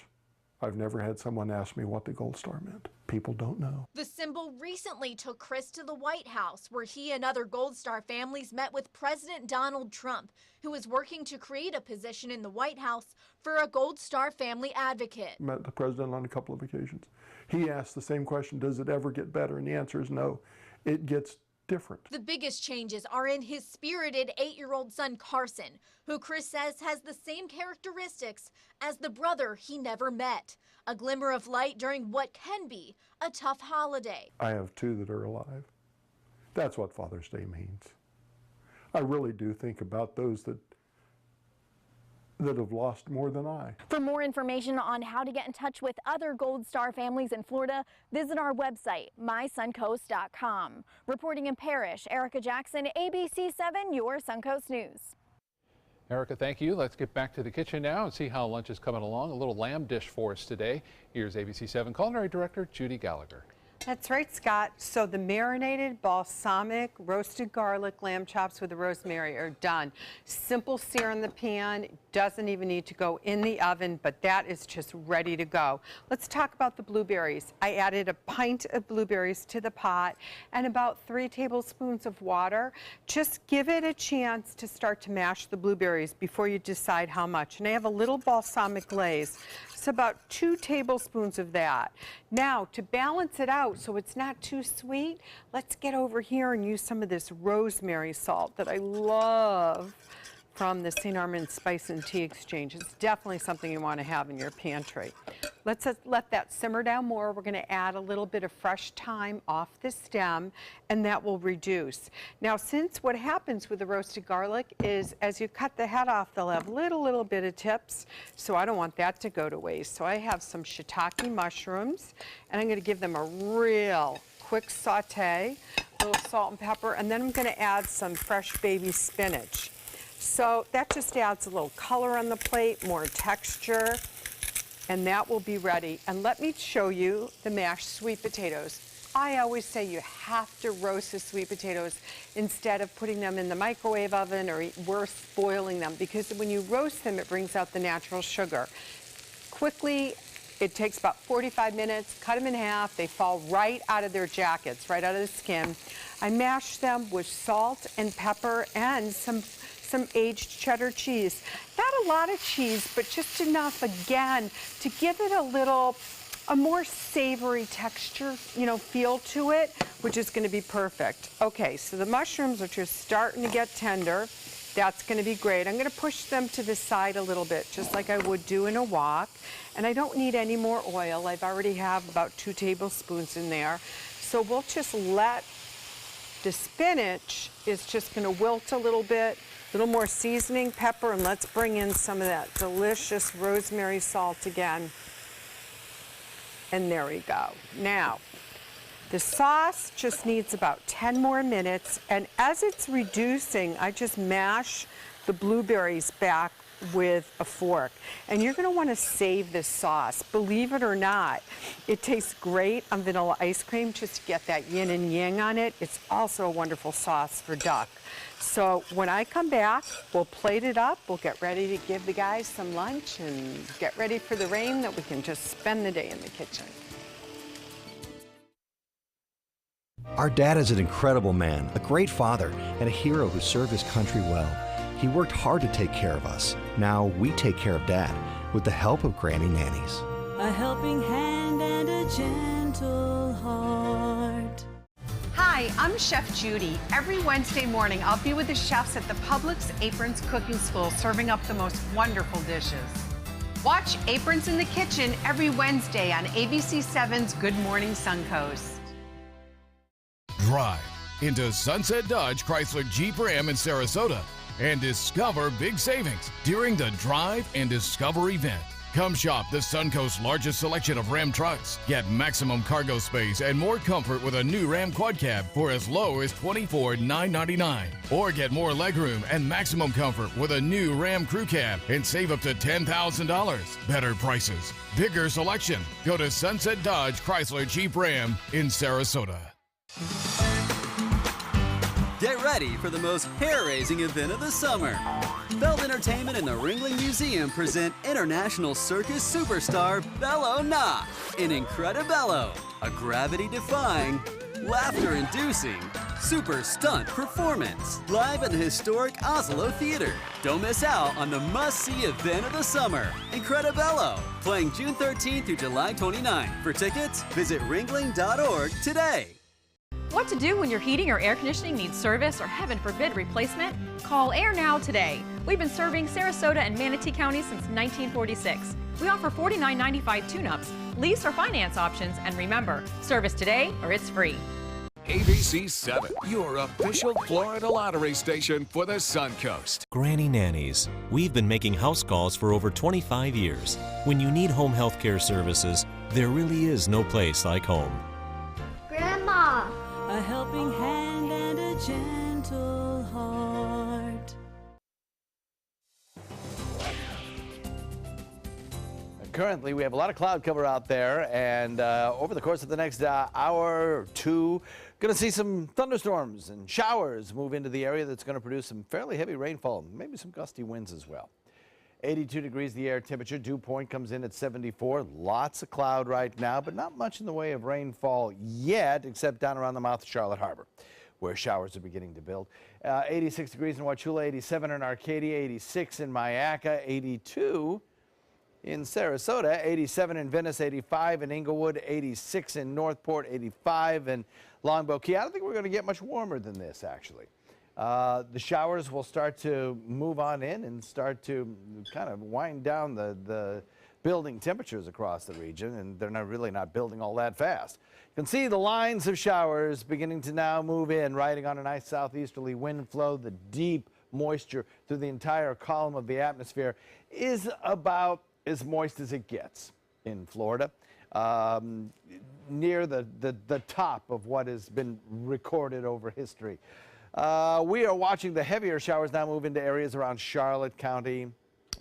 I've never had someone ask me what the Gold Star meant. People don't know. The symbol recently took Chris to the White House, where he and other Gold Star families met with President Donald Trump, who is working to create a position in the White House for a Gold Star family advocate. Met the president on a couple of occasions. He asked the same question, does it ever get better? And the answer is no. It gets different. The biggest changes are in his spirited 8-year-old son Carson, who Chris says has the same characteristics as the brother he never met. A glimmer of light during what can be a tough holiday. I have 2 that are alive. That's what Father's Day means. I really do think about those that have lost more than I. For more information on how to get in touch with other Gold Star families in Florida, visit our website, mysuncoast.com. Reporting in Parrish, Erica Jackson, ABC 7, your Suncoast News. Erica, thank you. Let's get back to the kitchen now and see how lunch is coming along. A little lamb dish for us today. Here's ABC 7 Culinary Director Judy Gallagher. That's right, Scott. So the marinated balsamic roasted garlic lamb chops with the rosemary are done. Simple sear in the pan, doesn't even need to go in the oven, but that is just ready to go. Let's talk about the blueberries. I added a pint of blueberries to the pot and about 3 tablespoons of water. Just give it a chance to start to mash the blueberries before you decide how much. And I have a little balsamic glaze. It's about 2 tablespoons of that. Now, to balance it out so it's not too sweet, let's get over here and use some of this rosemary salt that I love from the St. Armand Spice and Tea Exchange. It's definitely something you want to have in your pantry. Let's let that simmer down more. We're going to add a little bit of fresh thyme off the stem, and that will reduce. Now, since what happens with the roasted garlic is as you cut the head off, they'll have little bit of tips, so I don't want that to go to waste. So I have some shiitake mushrooms, and I'm going to give them a real quick saute, a little salt and pepper, and then I'm going to add some fresh baby spinach. So that just adds a little color on the plate, more texture, and that will be ready. And let me show you the mashed sweet potatoes. I always say you have to roast the sweet potatoes instead of putting them in the microwave oven or worse, boiling them, because when you roast them, it brings out the natural sugar. Quickly, it takes about 45 minutes, cut them in half, they fall right out of their jackets, right out of the skin. I mash them with salt and pepper and some aged cheddar cheese. Not a lot of cheese, but just enough, again, to give it a more savory texture, feel to it, which is going to be perfect. Okay, so the mushrooms are just starting to get tender. That's going to be great. I'm going to push them to the side a little bit, just like I would do in a wok. And I don't need any more oil. I've already have about 2 tablespoons in there. So we'll just let the spinach is just going to wilt a little bit. A little more seasoning, pepper, and let's bring in some of that delicious rosemary salt again. And there we go. Now, the sauce just needs about 10 more minutes, and as it's reducing, I just mash the blueberries back with a fork. And you're going to want to save this sauce. Believe it or not, it tastes great on vanilla ice cream, just to get that yin and yang on it. It's also a wonderful sauce for duck. So when I come back, we'll plate it up. We'll get ready to give the guys some lunch and get ready for the rain that we can just spend the day in the kitchen. Our dad is an incredible man, a great father, and a hero who served his country well. He worked hard to take care of us. Now we take care of Dad with the help of Granny Nannies. A helping hand and a gentle heart. Hi, I'm Chef Judy. Every Wednesday morning, I'll be with the chefs at the Publix Aprons Cooking School, serving up the most wonderful dishes. Watch Aprons in the Kitchen every Wednesday on ABC7's Good Morning Suncoast. Drive into Sunset Dodge Chrysler Jeep Ram in Sarasota and discover big savings during the Drive and Discover event. Come shop the Suncoast's largest selection of Ram trucks. Get maximum cargo space and more comfort with a new Ram Quad Cab for as low as $24,999. Or get more legroom and maximum comfort with a new Ram Crew Cab and save up to $10,000. Better prices, bigger selection. Go to Sunset Dodge Chrysler Jeep Ram in Sarasota. Get ready for the most hair-raising event of the summer. Feld Entertainment and the Ringling Museum present international circus superstar Bello Nah in Incredibello, a gravity-defying, laughter-inducing, super stunt performance live at the historic Oslo Theater. Don't miss out on the must-see event of the summer, Incredibello, playing June 13th through July 29th. For tickets, visit ringling.org today. What to do when your heating or air conditioning needs service or, heaven forbid, replacement? Call Air Now today. We've been serving Sarasota and Manatee County since 1946. We offer $49.95 tune-ups, lease or finance options, and remember, service today or it's free. ABC 7, your official Florida lottery station for the Suncoast. Granny Nannies. We've been making house calls for over 25 years. When you need home health care services, there really is no place like home. Grandma! A helping hand and a gentle heart. currently we have a lot of cloud cover out there, and over the course of the next hour or two, going to see some thunderstorms and showers move into the area that's going to produce some fairly heavy rainfall, maybe some gusty winds as well. 82 degrees the air temperature. Dew point comes in at 74. Lots of cloud right now, but not much in the way of rainfall yet, except down around the mouth of Charlotte Harbor, where showers are beginning to build. 86 degrees in Wauchula, 87 in Arcadia, 86 in Mayaca, 82 in Sarasota, 87 in Venice, 85 in Inglewood, 86 in Northport, 85 in Longboat Key. I don't think we're going to get much warmer than this, actually. The showers will start to move on in and start to kind of wind down the building temperatures across the region, and they're really not building all that fast. You can see the lines of showers beginning to now move in, riding on a nice southeasterly wind flow. The deep moisture through the entire column of the atmosphere is about as moist as it gets in Florida, near the top of what has been recorded over history. We are watching the heavier showers now move into areas around Charlotte County,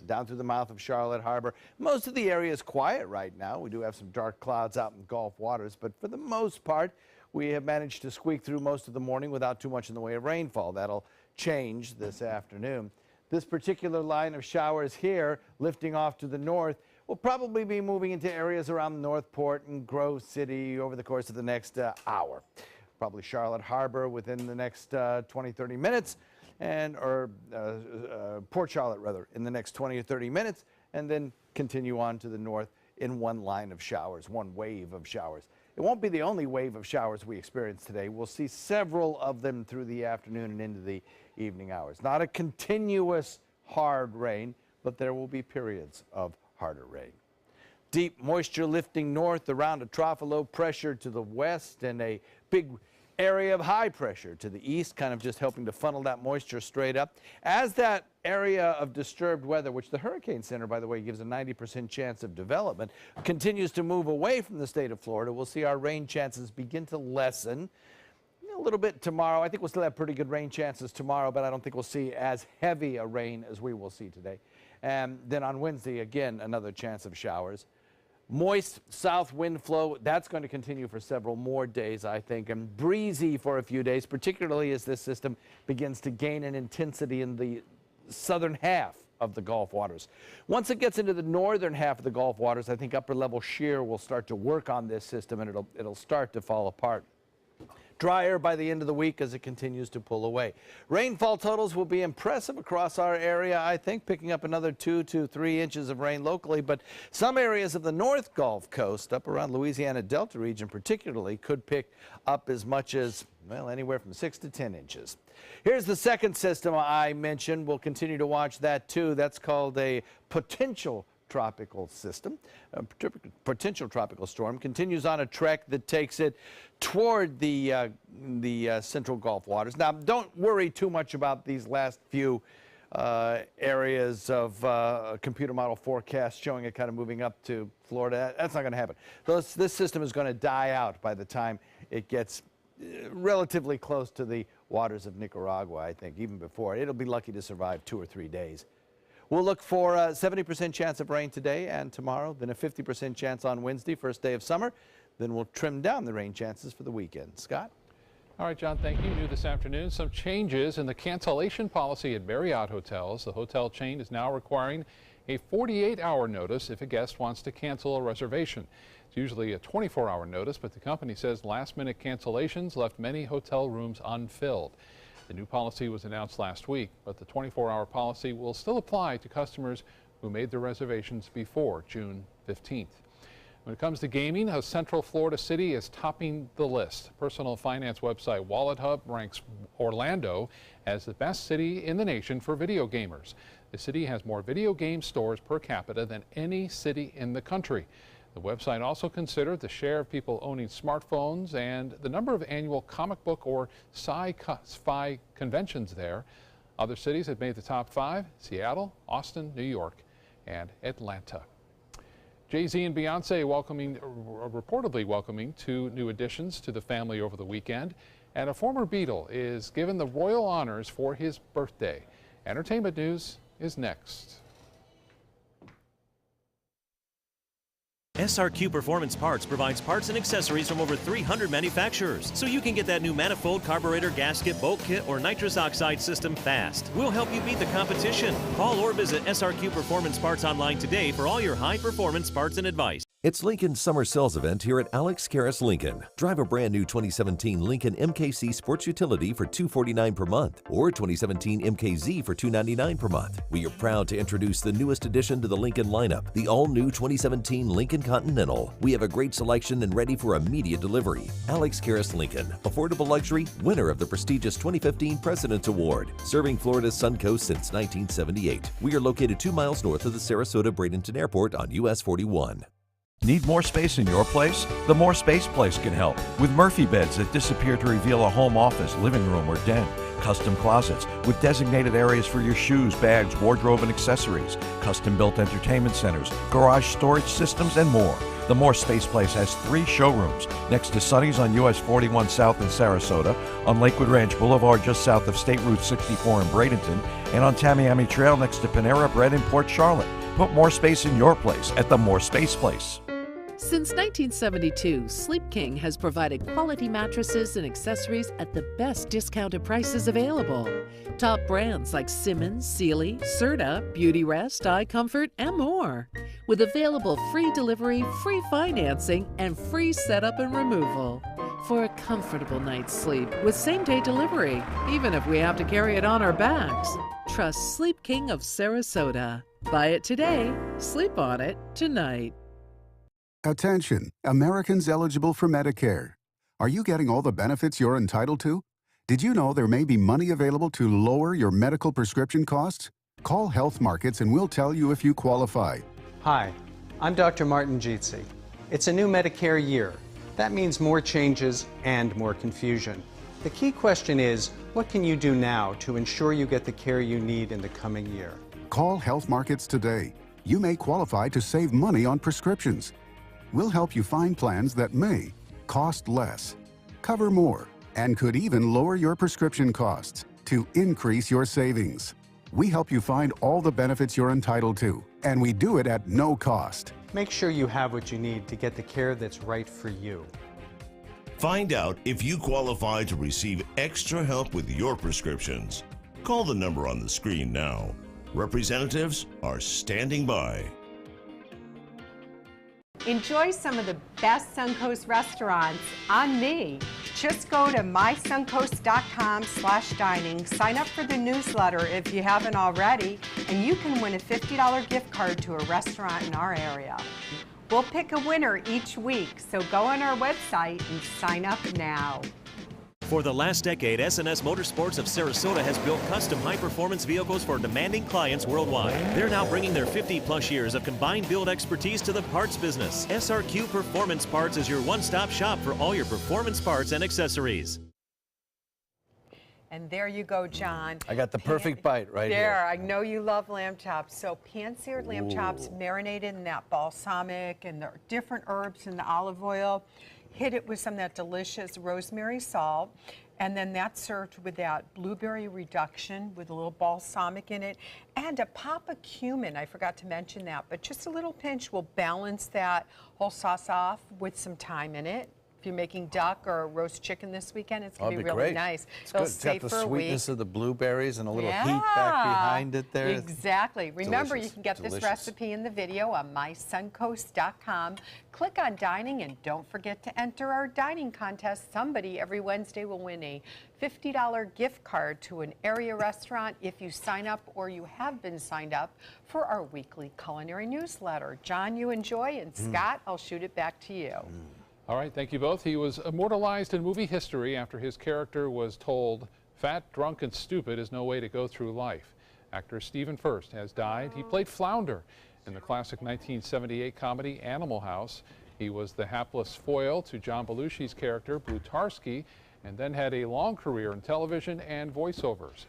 down through the mouth of Charlotte Harbor. Most of the area is quiet right now. We do have some dark clouds out in Gulf waters, but for the most part, we have managed to squeak through most of the morning without too much in the way of rainfall. That'll change this afternoon. This particular line of showers here, lifting off to the north, will probably be moving into areas around Northport and Grove City over the course of the next hour. Probably Charlotte Harbor within the next 20-30 minutes, or Port Charlotte rather, in the next 20 or 30 minutes, and then continue on to the north in one line of showers, one wave of showers. It won't be the only wave of showers we experience today. We'll see several of them through the afternoon and into the evening hours. Not a continuous hard rain, but there will be periods of harder rain. Deep moisture lifting north around a trough of low pressure to the west and a big area of high pressure to the east, kind of just helping to funnel that moisture straight up. As that area of disturbed weather, which the Hurricane Center, by the way, gives a 90% chance of development, continues to move away from the state of Florida, we'll see our rain chances begin to lessen a little bit tomorrow. I think we'll still have pretty good rain chances tomorrow, but I don't think we'll see as heavy a rain as we will see today. And then on Wednesday, again, another chance of showers. Moist south wind flow, that's going to continue for several more days, I think, and breezy for a few days, particularly as this system begins to gain in intensity in the southern half of the Gulf waters. Once it gets into the northern half of the Gulf waters, I think upper level shear will start to work on this system, and it'll start to fall apart. Drier by the end of the week as it continues to pull away. Rainfall totals will be impressive across our area, I think, picking up another 2 to 3 inches of rain locally, but some areas of the North Gulf Coast, up around Louisiana Delta region particularly, could pick up as much as, well, anywhere from 6 to 10 inches. Here's the second system I mentioned. We'll continue to watch that too. That's called a potential tropical system. A potential tropical storm continues on a trek that takes it toward the central Gulf waters. Now, don't worry too much about these last few areas of computer model forecast showing it kind of moving up to Florida. That's not going to happen. This system is going to die out by the time it gets relatively close to the waters of Nicaragua, I think, even before. It'll be lucky to survive 2 or 3 days. We'll look for a 70% chance of rain today and tomorrow, then a 50% chance on Wednesday, first day of summer. Then we'll trim down the rain chances for the weekend. Scott? All right, John, thank you. New this afternoon, some changes in the cancellation policy at Marriott hotels. The hotel chain is now requiring a 48-hour notice if a guest wants to cancel a reservation. It's usually a 24-hour notice, but the company says last-minute cancellations left many hotel rooms unfilled. The new policy was announced last week, but the 24-hour policy will still apply to customers who made their reservations before June 15th. When it comes to gaming, a Central Florida city is topping the list. Personal finance website WalletHub ranks Orlando as the best city in the nation for video gamers. The city has more video game stores per capita than any city in the country. The website also considered the share of people owning smartphones and the number of annual comic book or sci-fi conventions there. Other cities that made the top 5: Seattle, Austin, New York, and Atlanta. Jay-Z and Beyonce reportedly welcoming 2 new additions to the family over the weekend, and a former Beatle is given the royal honors for his birthday. Entertainment news is next. SRQ Performance Parts provides parts and accessories from over 300 manufacturers, so you can get that new manifold, carburetor, gasket, bolt kit, or nitrous oxide system fast. We'll help you beat the competition. Call or visit SRQ Performance Parts online today for all your high-performance parts and advice. It's Lincoln's summer sales event here at Alex Karras Lincoln. Drive a brand new 2017 Lincoln MKC Sports Utility for $249 per month or 2017 MKZ for $299 per month. We are proud to introduce the newest addition to the Lincoln lineup, the all-new 2017 Lincoln Continental. We have a great selection and ready for immediate delivery. Alex Karras Lincoln, affordable luxury, winner of the prestigious 2015 President's Award, serving Florida's Suncoast since 1978. We are located 2 miles north of the Sarasota-Bradenton Airport on US 41. Need more space in your place? The More Space Place can help with Murphy beds that disappear to reveal a home office, living room, or den. Custom closets with designated areas for your shoes, bags, wardrobe, and accessories. Custom-built entertainment centers, garage storage systems, and more. The More Space Place has 3 showrooms next to Sonny's on US 41 South in Sarasota, on Lakewood Ranch Boulevard just south of State Route 64 in Bradenton, and on Tamiami Trail next to Panera Bread in Port Charlotte. Put more space in your place at the More Space Place. Since 1972, Sleep King has provided quality mattresses and accessories at the best discounted prices available. Top brands like Simmons, Sealy, Serta, Beautyrest, iComfort, and more. With available free delivery, free financing, and free setup and removal. For a comfortable night's sleep with same-day delivery, even if we have to carry it on our backs. Trust Sleep King of Sarasota. Buy it today, sleep on it tonight. Attention, Americans eligible for Medicare. Are you getting all the benefits you're entitled to? Did you know there may be money available to lower your medical prescription costs? Call Health Markets and we'll tell you if you qualify. Hi, I'm Dr. Martin Jeetsi. It's a new Medicare year. That means more changes and more confusion. The key question is, what can you do now to ensure you get the care you need in the coming year? Call Health Markets today. You may qualify to save money on prescriptions. We'll help you find plans that may cost less, cover more, and could even lower your prescription costs to increase your savings. We help you find all the benefits you're entitled to, and we do it at no cost. Make sure you have what you need to get the care that's right for you. Find out if you qualify to receive extra help with your prescriptions. Call the number on the screen now. Representatives are standing by. Enjoy some of the best Suncoast restaurants on me. Just go to mysuncoast.com/dining, sign up for the newsletter if you haven't already, and you can win a $50 gift card to a restaurant in our area. We'll pick a winner each week, so go on our website and sign up now. For the last decade, S&S Motorsports of Sarasota has built custom high-performance vehicles for demanding clients worldwide. They're now bringing their 50-plus years of combined build expertise to the parts business. SRQ Performance Parts is your one-stop shop for all your performance parts and accessories. And there you go, John. I got the perfect bite right here. There, I know you love lamb chops. So pan-seared lamb chops marinated in that balsamic and the different herbs and the olive oil. Hit it with some of that delicious rosemary salt, and then that's served with that blueberry reduction with a little balsamic in it, and a pop of cumin. I forgot to mention that, but just a little pinch will balance that whole sauce off with some thyme in it. If you're making duck or roast chicken this weekend, it's going to be really great. nice. It's It'll good. It's stay got for the a sweetness week. of the blueberries and a little heat back behind it there. Exactly. Remember, Delicious. you can get this Delicious. recipe in the video on mysuncoast.com. Click on dining and don't forget to enter our dining contest. Somebody every Wednesday will win a $50 gift card to an area restaurant if you sign up or you have been signed up for our weekly culinary newsletter. John, you enjoy, and Scott, I'll shoot it back to you. All right, thank you both. He was immortalized in movie history after his character was told, "Fat, drunk, and stupid is no way to go through life." Actor Stephen Furst has died. He played Flounder in the classic 1978 comedy Animal House. He was the hapless foil to John Belushi's character Blutarsky, and then had a long career in television and voiceovers.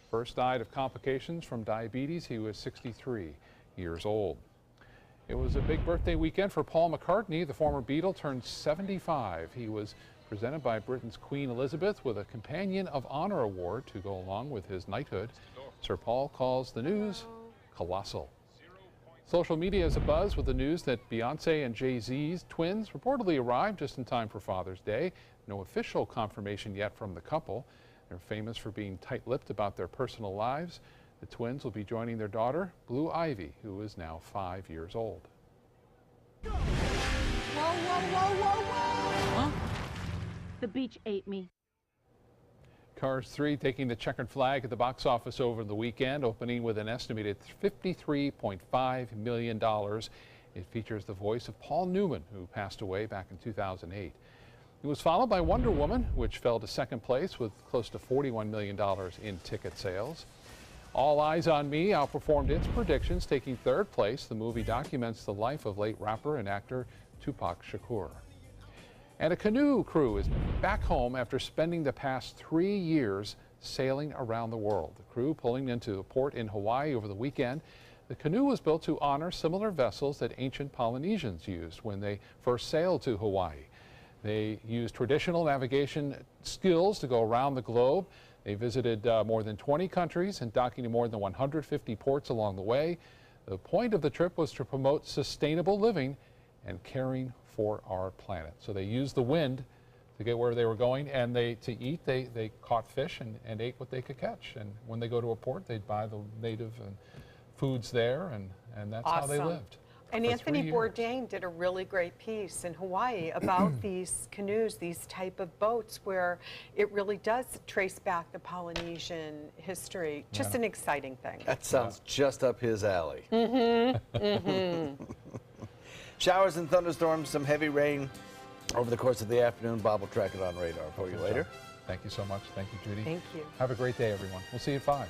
Furst died of complications from diabetes. He was 63 years old. It was a big birthday weekend for Paul McCartney. The former Beatle turned 75. He was presented by Britain's Queen Elizabeth with a Companion of Honor award to go along with his knighthood. Sir Paul calls the news colossal. Social media is abuzz with the news that Beyonce and Jay-Z's twins reportedly arrived just in time for Father's Day. No official confirmation yet from the couple. They're famous for being tight-lipped about their personal lives. The twins will be joining their daughter, Blue Ivy, who is now 5 years old. Whoa, whoa, whoa, whoa, whoa! Huh? The beach ate me. Cars 3 taking the checkered flag at the box office over the weekend, opening with an estimated $53.5 million. It features the voice of Paul Newman, who passed away back in 2008. It was followed by Wonder Woman, which fell to second place with close to $41 million in ticket sales. All Eyes on Me outperformed its predictions, taking third place. The movie documents the life of late rapper and actor Tupac Shakur. And a canoe crew is back home after spending the past 3 years sailing around the world. The crew pulling into a port in Hawaii over the weekend. The canoe was built to honor similar vessels that ancient Polynesians used when they first sailed to Hawaii. They used traditional navigation skills to go around the globe. They visited more than 20 countries and docked in more than 150 ports along the way. The point of the trip was to promote sustainable living and caring for our planet. So they used the wind to get where they were going, and to eat, they caught fish and ate what they could catch. And when they go to a port, they'd buy the native foods there, and that's awesome. how they lived. And Anthony Bourdain did a really great piece in Hawaii about these canoes, these type of boats, where it really does trace back the Polynesian history. Just an exciting thing. That sounds just up his alley. Showers and thunderstorms, some heavy rain over the course of the afternoon. Bob will track it on radar for you later. Thank you so much. Thank you, Judy. Thank you. Have a great day, everyone. We'll see you at 5.